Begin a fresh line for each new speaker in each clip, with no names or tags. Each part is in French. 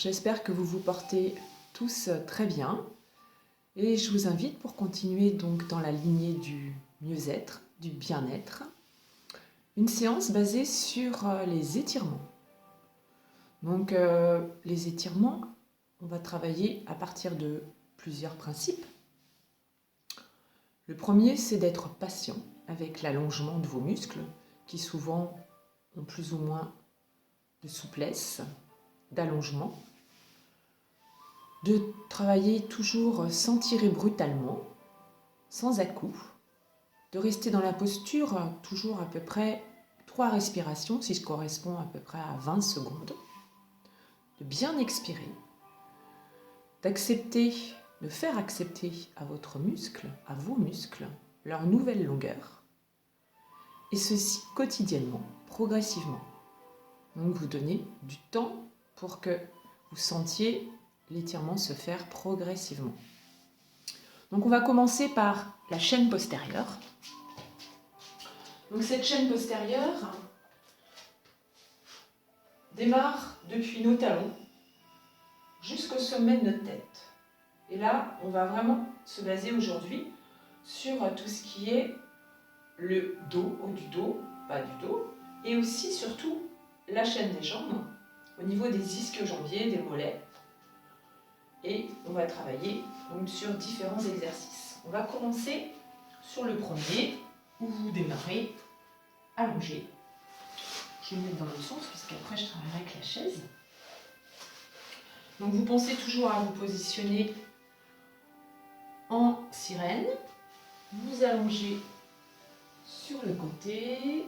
j'espère que vous vous portez tous très bien et je vous invite pour continuer donc dans la lignée du mieux-être, du bien-être, une séance basée sur les étirements. Donc les étirements, on va travailler à partir de plusieurs principes. Le premier, c'est d'être patient avec l'allongement de vos muscles qui souvent ont plus ou moins de souplesse, d'allongement. De travailler toujours sans tirer brutalement, sans à-coups, de rester dans la posture toujours à peu près 3 respirations, si ce correspond à peu près à 20 secondes, de bien expirer, d'accepter, de faire accepter à votre muscle, à vos muscles, leur nouvelle longueur, et ceci quotidiennement, progressivement. Donc vous donnez du temps pour que vous sentiez l'étirement se faire progressivement. Donc on va commencer par la chaîne postérieure. Donc cette chaîne postérieure démarre depuis nos talons jusqu'au sommet de notre tête. Et là, on va vraiment se baser aujourd'hui sur tout ce qui est le dos, haut du dos, bas du dos, et aussi surtout la chaîne des jambes, au niveau des ischio-jambiers, des mollets. Et on va travailler donc sur différents exercices. On va commencer sur le premier, où vous démarrez allongé. Je vais le mettre dans le sens, puisqu'après je travaillerai avec la chaise. Donc vous pensez toujours à vous positionner en sirène. Vous allongez sur le côté.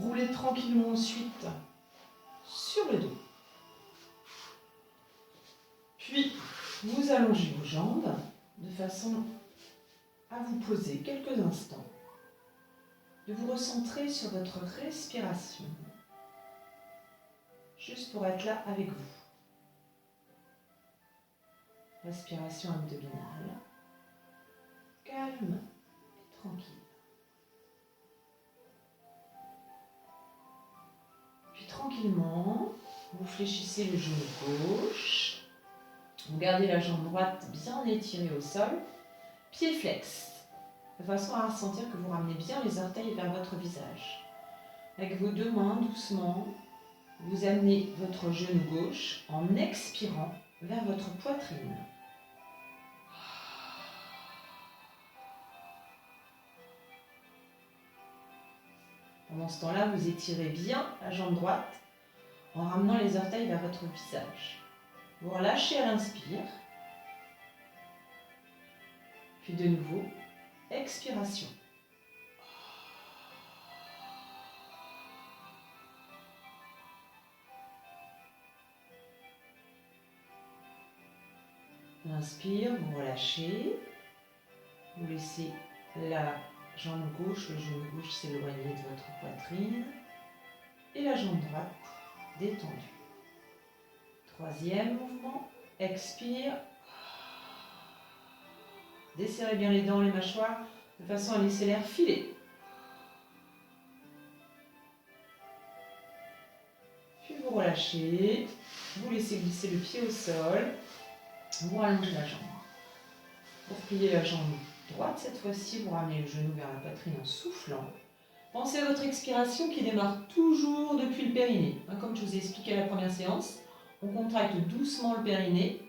Roulez tranquillement ensuite sur le dos. Puis vous allongez vos jambes de façon à vous poser quelques instants, de vous recentrer sur votre respiration, juste pour être là avec vous. Respiration abdominale, calme et tranquille. Puis tranquillement, vous fléchissez le genou gauche, vous gardez la jambe droite bien étirée au sol, pied flex, de façon à ressentir que vous ramenez bien les orteils vers votre visage. Avec vos deux mains, doucement, vous amenez votre genou gauche en expirant vers votre poitrine. Pendant ce temps-là, vous étirez bien la jambe droite en ramenant les orteils vers votre visage. Vous relâchez à l'inspire. Puis de nouveau, expiration. Inspire, vous relâchez. Vous laissez la jambe gauche, le genou gauche s'éloigner de votre poitrine. Et la jambe droite détendue. Troisième mouvement, expire. Desserrez bien les dents, les mâchoires, de façon à laisser l'air filer. Puis vous relâchez, vous laissez glisser le pied au sol, vous rallongez la jambe. Pour plier la jambe droite, cette fois-ci, vous ramenez le genou vers la poitrine en soufflant. Pensez à votre expiration qui démarre toujours depuis le périnée. Comme je vous ai expliqué à la première séance, on contracte doucement le périnée,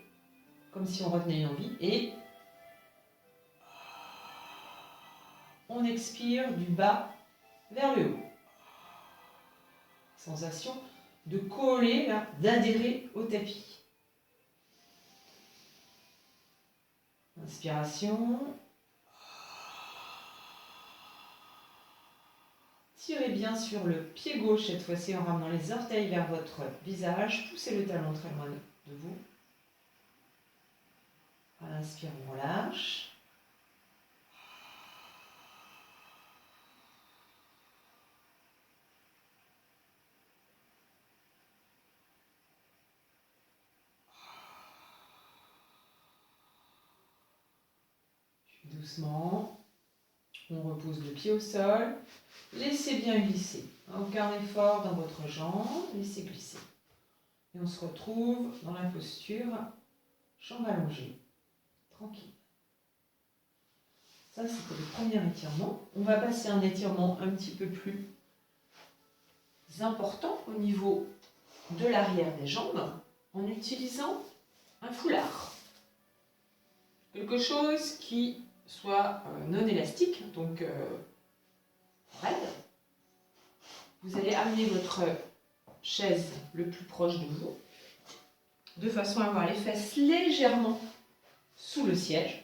comme si on retenait une envie, et on expire du bas vers le haut. Sensation de coller, là, d'adhérer au tapis. Inspiration. Tirez bien sur le pied gauche cette fois-ci en ramenant les orteils vers votre visage. Poussez le talon très loin de vous. À l'inspire, on relâche. Doucement, on repose le pied au sol. Laissez bien glisser. Aucun effort dans votre jambe, laissez glisser. Et on se retrouve dans la posture jambes allongées, tranquille. Ça, c'était le premier étirement. On va passer à un étirement un petit peu plus important au niveau de l'arrière des jambes en utilisant un foulard. Quelque chose qui soit non élastique, donc raide. Vous allez amener votre chaise le plus proche de vous, de façon à avoir les fesses légèrement sous le siège.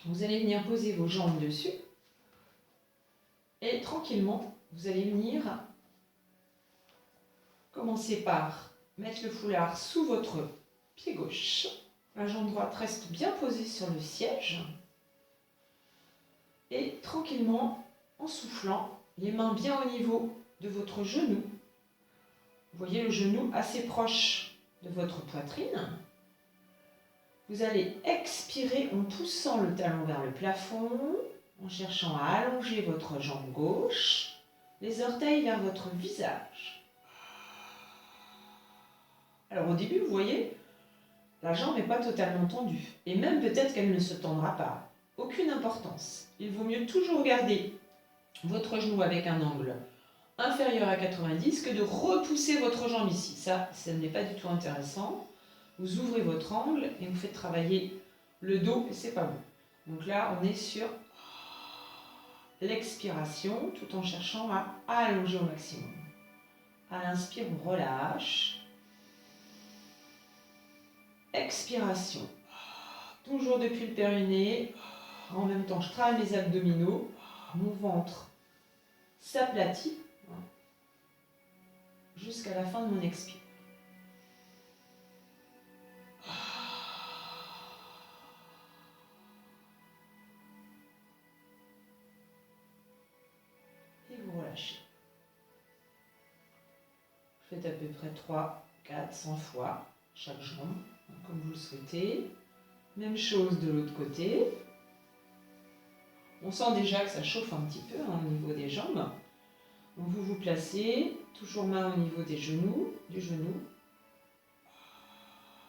Vous allez venir poser vos jambes dessus et tranquillement, vous allez venir commencer par mettre le foulard sous votre pied gauche. La jambe droite reste bien posée sur le siège et tranquillement, en soufflant, les mains bien au niveau de votre genou. Vous voyez le genou assez proche de votre poitrine. Vous allez expirer en poussant le talon vers le plafond, en cherchant à allonger votre jambe gauche, les orteils vers votre visage. Alors au début, vous voyez, la jambe n'est pas totalement tendue, et même peut-être qu'elle ne se tendra pas. Aucune importance. Il vaut mieux toujours garder votre genou avec un angle inférieur à 90 que de repousser votre jambe ici. Ça n'est pas du tout intéressant. Vous ouvrez votre angle et vous faites travailler le dos et c'est pas bon. Donc là, on est sur l'expiration tout en cherchant à allonger au maximum. À l'inspire, on relâche. Expiration. Toujours depuis le périnée. En même temps, je travaille mes abdominaux. Mon ventre s'aplatit jusqu'à la fin de mon expire. Et vous relâchez. Faites à peu près 3, 4, 100 fois chaque jambe, comme vous le souhaitez. Même chose de l'autre côté. On sent déjà que ça chauffe un petit peu au niveau des jambes. Donc vous vous placez, toujours main au niveau des genoux, du genou.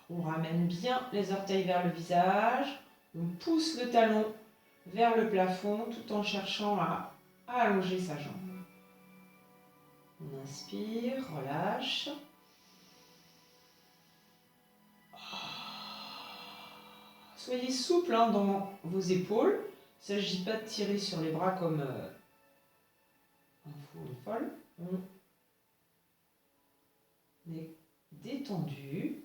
On ramène bien les orteils vers le visage. On pousse le talon vers le plafond tout en cherchant à allonger sa jambe. On inspire, relâche. Soyez souple dans vos épaules. Il ne s'agit pas de tirer sur les bras comme un fou ou une folle. On est détendu.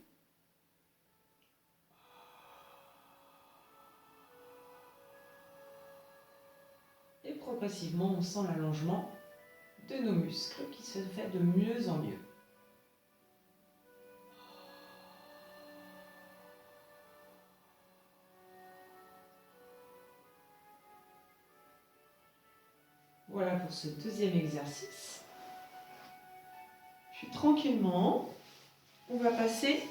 Et progressivement, on sent l'allongement de nos muscles qui se fait de mieux en mieux. Voilà pour ce deuxième exercice. Puis tranquillement, on va passer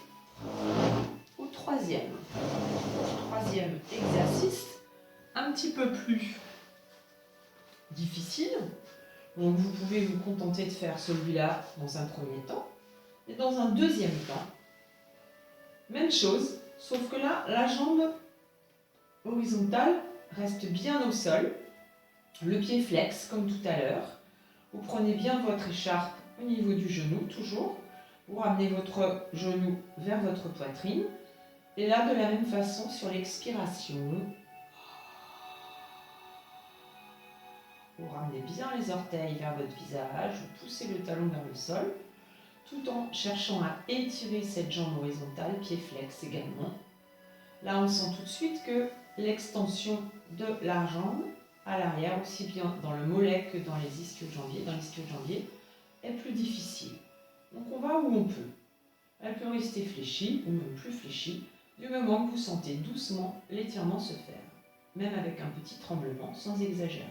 au troisième. Troisième exercice, un petit peu plus difficile. Donc vous pouvez vous contenter de faire celui-là dans un premier temps. Et dans un deuxième temps, même chose, sauf que là, la jambe horizontale reste bien au sol. Le pied flex, comme tout à l'heure. Vous prenez bien votre écharpe au niveau du genou, toujours. Vous ramenez votre genou vers votre poitrine. Et là, de la même façon, sur l'expiration, vous ramenez bien les orteils vers votre visage. Vous poussez le talon vers le sol, tout en cherchant à étirer cette jambe horizontale, pied flex également. Là, on sent tout de suite que l'extension de la jambe à l'arrière, aussi bien dans le mollet que dans les ischio-jambiers, est plus difficile. Donc on va où on peut. Elle peut rester fléchie ou même plus fléchie, du moment que vous sentez doucement l'étirement se faire, même avec un petit tremblement, sans exagérer.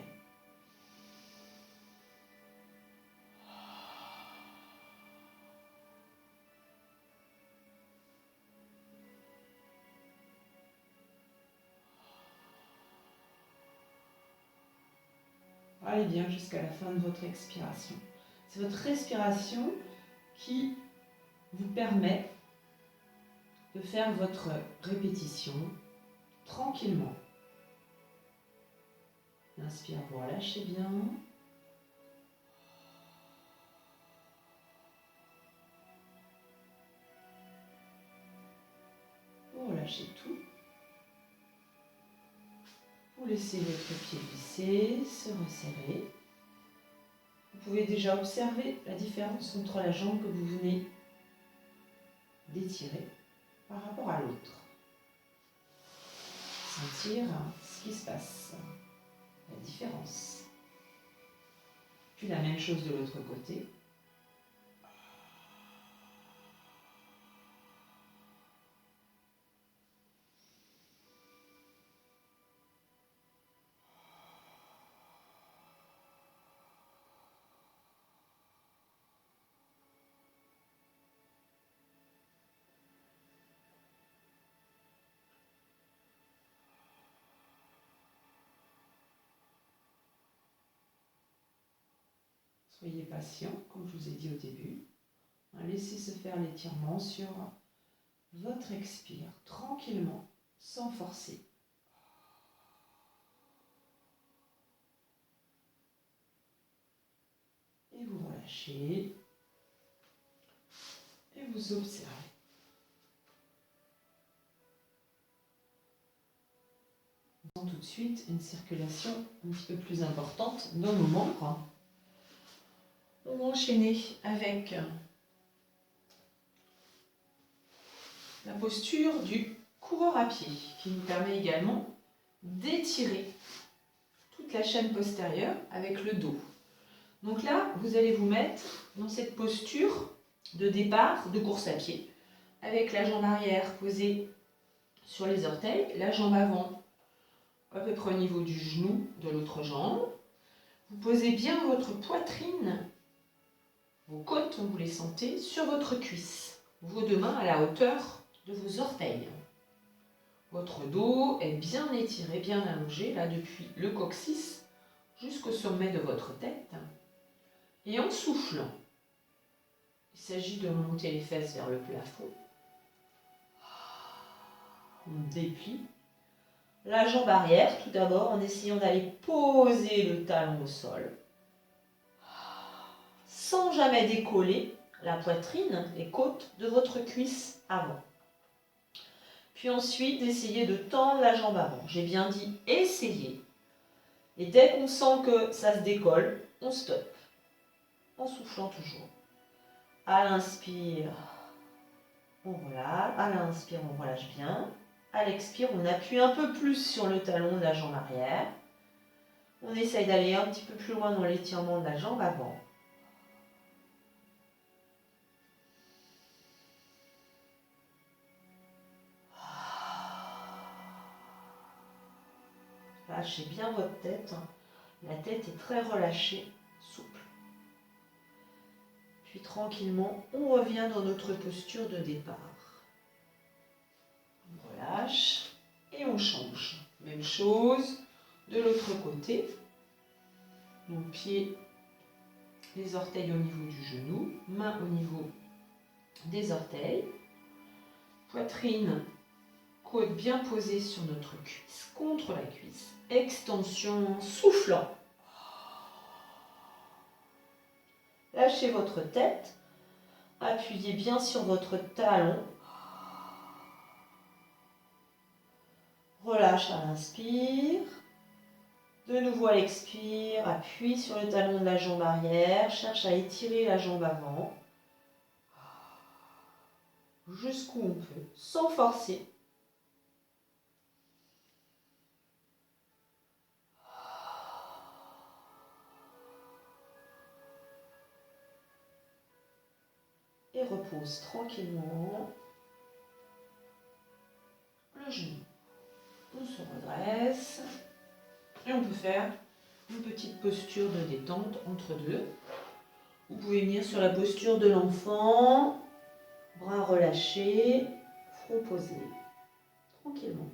Allez bien jusqu'à la fin de votre expiration. C'est votre respiration qui vous permet de faire votre répétition tranquillement. Inspire, vous relâchez bien. Vous relâchez tout. Vous laissez votre pied glisser, se resserrer. Vous pouvez déjà observer la différence entre la jambe que vous venez d'étirer par rapport à l'autre. Sentir ce qui se passe, la différence. Puis la même chose de l'autre côté. Soyez patient, comme je vous ai dit au début. Laissez se faire l'étirement sur votre expire, tranquillement, sans forcer. Et vous relâchez. Et vous observez. On sent tout de suite une circulation un petit peu plus importante dans nos membres. On va enchaîner avec la posture du coureur à pied qui nous permet également d'étirer toute la chaîne postérieure avec le dos. Donc là, vous allez vous mettre dans cette posture de départ de course à pied avec la jambe arrière posée sur les orteils, la jambe avant à peu près au niveau du genou de l'autre jambe. Vous posez bien votre poitrine, vos côtes, vous les sentez, sur votre cuisse. Vos deux mains à la hauteur de vos orteils. Votre dos est bien étiré, bien allongé, là depuis le coccyx jusqu'au sommet de votre tête. Et en soufflant, il s'agit de monter les fesses vers le plafond. On déplie la jambe arrière tout d'abord en essayant d'aller poser le talon au sol. Sans jamais décoller la poitrine, les côtes de votre cuisse avant. Puis ensuite, d'essayer de tendre la jambe avant. J'ai bien dit essayer. Et dès qu'on sent que ça se décolle, on stoppe. En soufflant toujours. À l'inspire, on relâche. À l'inspire, on relâche bien. À l'expire, on appuie un peu plus sur le talon de la jambe arrière. On essaye d'aller un petit peu plus loin dans l'étirement de la jambe avant. Lâchez bien votre tête. La tête est très relâchée, souple. Puis tranquillement, on revient dans notre posture de départ. On relâche et on change. Même chose de l'autre côté. Donc pieds, les orteils au niveau du genou, mains au niveau des orteils. Poitrine, côte bien posée sur notre cuisse, contre la cuisse. Extension, soufflant. Lâchez votre tête. Appuyez bien sur votre talon. Relâche à l'inspire. De nouveau à l'expire, appuie sur le talon de la jambe arrière. Cherche à étirer la jambe avant. Jusqu'où on peut, sans forcer. Et repose tranquillement le genou. On se redresse et on peut faire une petite posture de détente entre deux. Vous pouvez venir sur la posture de l'enfant, bras relâchés, front posé, tranquillement.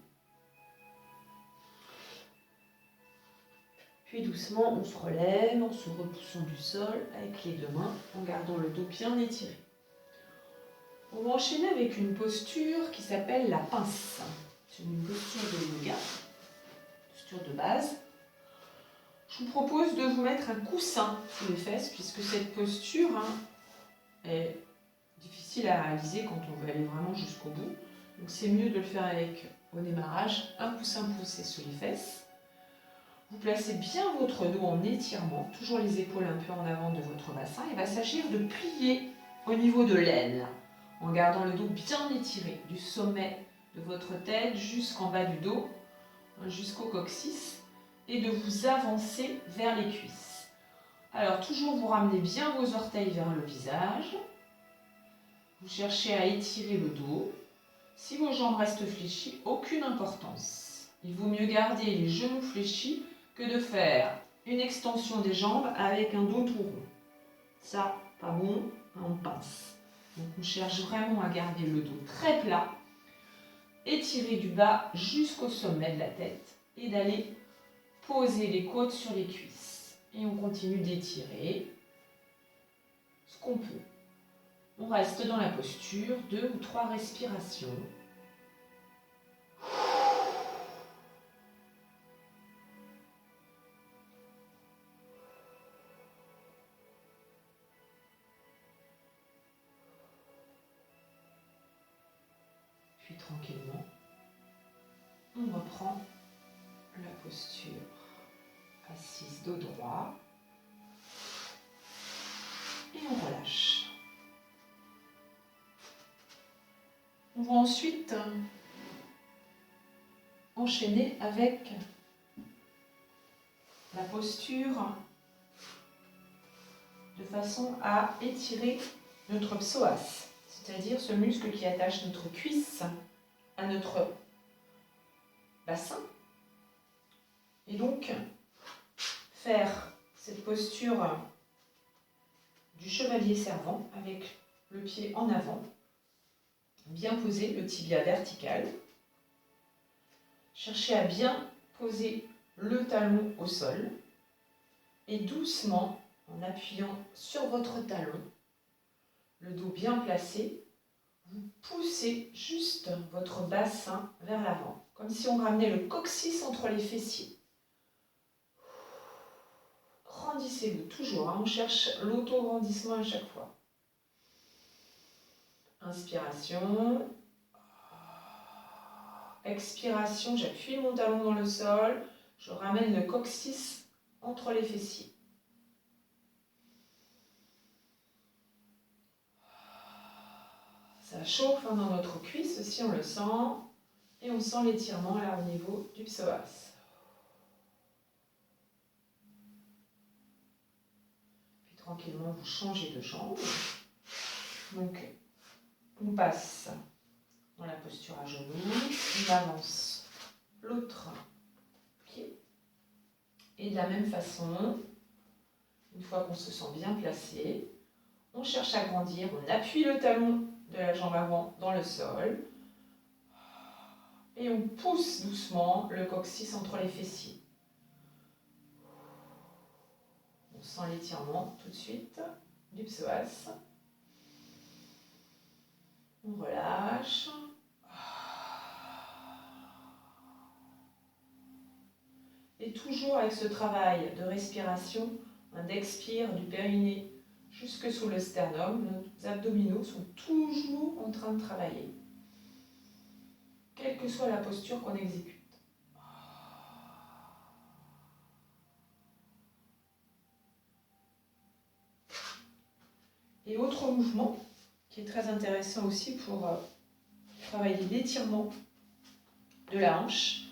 Puis doucement, on se relève en se repoussant du sol avec les deux mains, en gardant le dos bien étiré. On va enchaîner avec une posture qui s'appelle la pince. C'est une posture de yoga, posture de base. Je vous propose de vous mettre un coussin sous les fesses, puisque cette posture est difficile à réaliser quand on veut aller vraiment jusqu'au bout. Donc c'est mieux de le faire avec, au démarrage, un coussin posé sous les fesses. Vous placez bien votre dos en étirement, toujours les épaules un peu en avant de votre bassin. Il va s'agir de plier au niveau de l'aile, en gardant le dos bien étiré, du sommet de votre tête jusqu'en bas du dos, jusqu'au coccyx, et de vous avancer vers les cuisses. Alors toujours vous ramenez bien vos orteils vers le visage, vous cherchez à étirer le dos. Si vos jambes restent fléchies, aucune importance. Il vaut mieux garder les genoux fléchis que de faire une extension des jambes avec un dos tout rond. Ça, pas bon, on pince. Donc on cherche vraiment à garder le dos très plat, étirer du bas jusqu'au sommet de la tête et d'aller poser les côtes sur les cuisses. Et on continue d'étirer ce qu'on peut. On reste dans la posture, 2 ou 3 respirations. Puis tranquillement, on reprend la posture assise, dos droit, et on relâche. On va ensuite enchaîner avec la posture de façon à étirer notre psoas, c'est-à-dire ce muscle qui attache notre cuisse à notre bassin. Et donc, faire cette posture du chevalier servant avec le pied en avant, bien poser le tibia vertical. Cherchez à bien poser le talon au sol et doucement, en appuyant sur votre talon, le dos bien placé, vous poussez juste votre bassin vers l'avant, comme si on ramenait le coccyx entre les fessiers. Grandissez-vous toujours, on cherche l'auto-grandissement à chaque fois. Inspiration. Expiration, j'appuie mon talon dans le sol, je ramène le coccyx entre les fessiers. Ça chauffe dans notre cuisse aussi, on le sent. Et on sent l'étirement là au niveau du psoas. Puis tranquillement, vous changez de jambe. Donc, on passe dans la posture à genoux, on avance l'autre pied. Et de la même façon, une fois qu'on se sent bien placé, on cherche à grandir, on appuie le talon de la jambe avant dans le sol et on pousse doucement le coccyx entre les fessiers. On sent l'étirement tout de suite du psoas. On relâche. Et toujours avec ce travail de respiration, d'expire du périnée jusque sous le sternum, nos abdominaux sont toujours en train de travailler, quelle que soit la posture qu'on exécute. Et autre mouvement qui est très intéressant aussi pour travailler l'étirement de la hanche,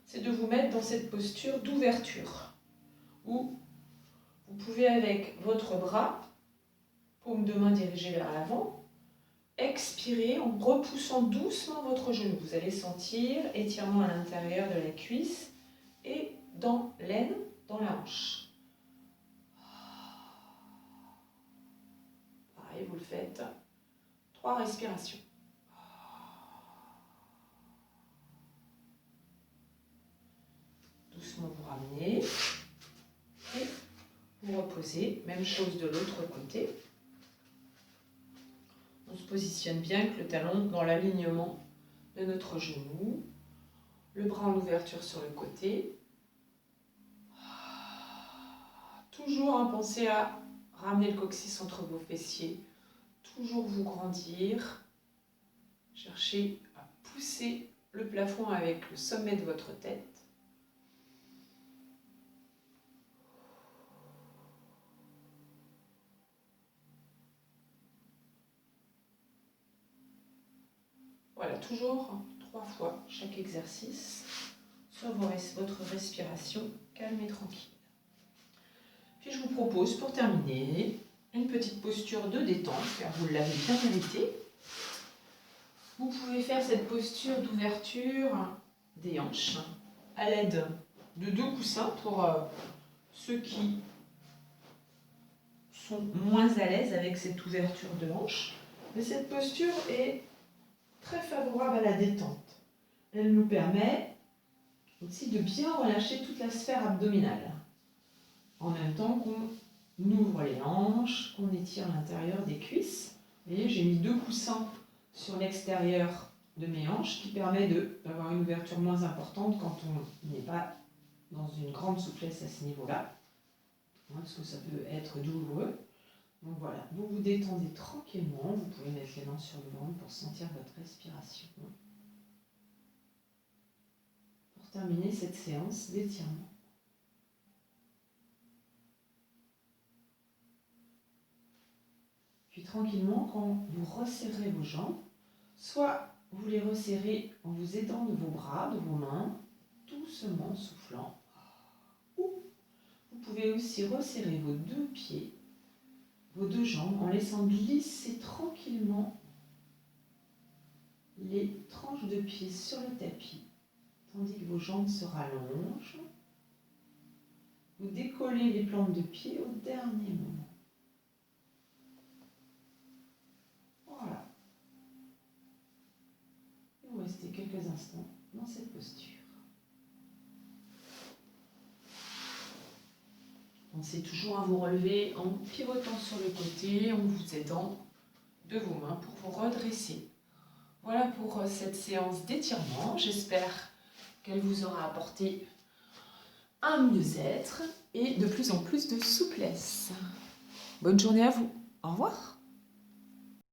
c'est de vous mettre dans cette posture d'ouverture, où vous pouvez avec votre bras, paume de main dirigée vers l'avant, expirer en repoussant doucement votre genou. Vous allez sentir étirement à l'intérieur de la cuisse et dans l'aine, dans la hanche. Pareil, vous le faites 3 respirations. Doucement vous ramenez et vous reposez. Même chose de l'autre côté. On se positionne bien avec le talon dans l'alignement de notre genou. Le bras en ouverture sur le côté. Toujours pensez à ramener le coccyx entre vos fessiers. Toujours vous grandir. Cherchez à pousser le plafond avec le sommet de votre tête. Voilà, toujours 3 fois chaque exercice sur votre respiration calme et tranquille. Puis je vous propose pour terminer une petite posture de détente, car vous l'avez bien mérité. Vous pouvez faire cette posture d'ouverture des hanches à l'aide de 2 coussins pour ceux qui sont moins à l'aise avec cette ouverture de hanche. Mais cette posture est très favorable à la détente. Elle nous permet aussi de bien relâcher toute la sphère abdominale. En même temps qu'on ouvre les hanches, qu'on étire l'intérieur des cuisses. Vous voyez, j'ai mis 2 coussins sur l'extérieur de mes hanches qui permet d'avoir une ouverture moins importante quand on n'est pas dans une grande souplesse à ce niveau-là. Parce que ça peut être douloureux. Donc voilà, vous vous détendez tranquillement, vous pouvez mettre les mains sur le ventre pour sentir votre respiration. Pour terminer cette séance d'étirement. Puis tranquillement, quand vous resserrez vos jambes, soit vous les resserrez en vous aidant de vos bras, de vos mains, doucement soufflant, ou vous pouvez aussi resserrer vos 2 pieds, vos 2 jambes, en laissant glisser tranquillement les tranches de pieds sur le tapis, tandis que vos jambes se rallongent. Vous décollez les plantes de pied au dernier moment. Voilà. Et vous restez quelques instants dans cette posture. Pensez toujours à vous relever en pivotant sur le côté, en vous aidant de vos mains pour vous redresser. Voilà pour cette séance d'étirement. J'espère qu'elle vous aura apporté un mieux-être et de plus en plus de souplesse. Bonne journée à vous. Au revoir.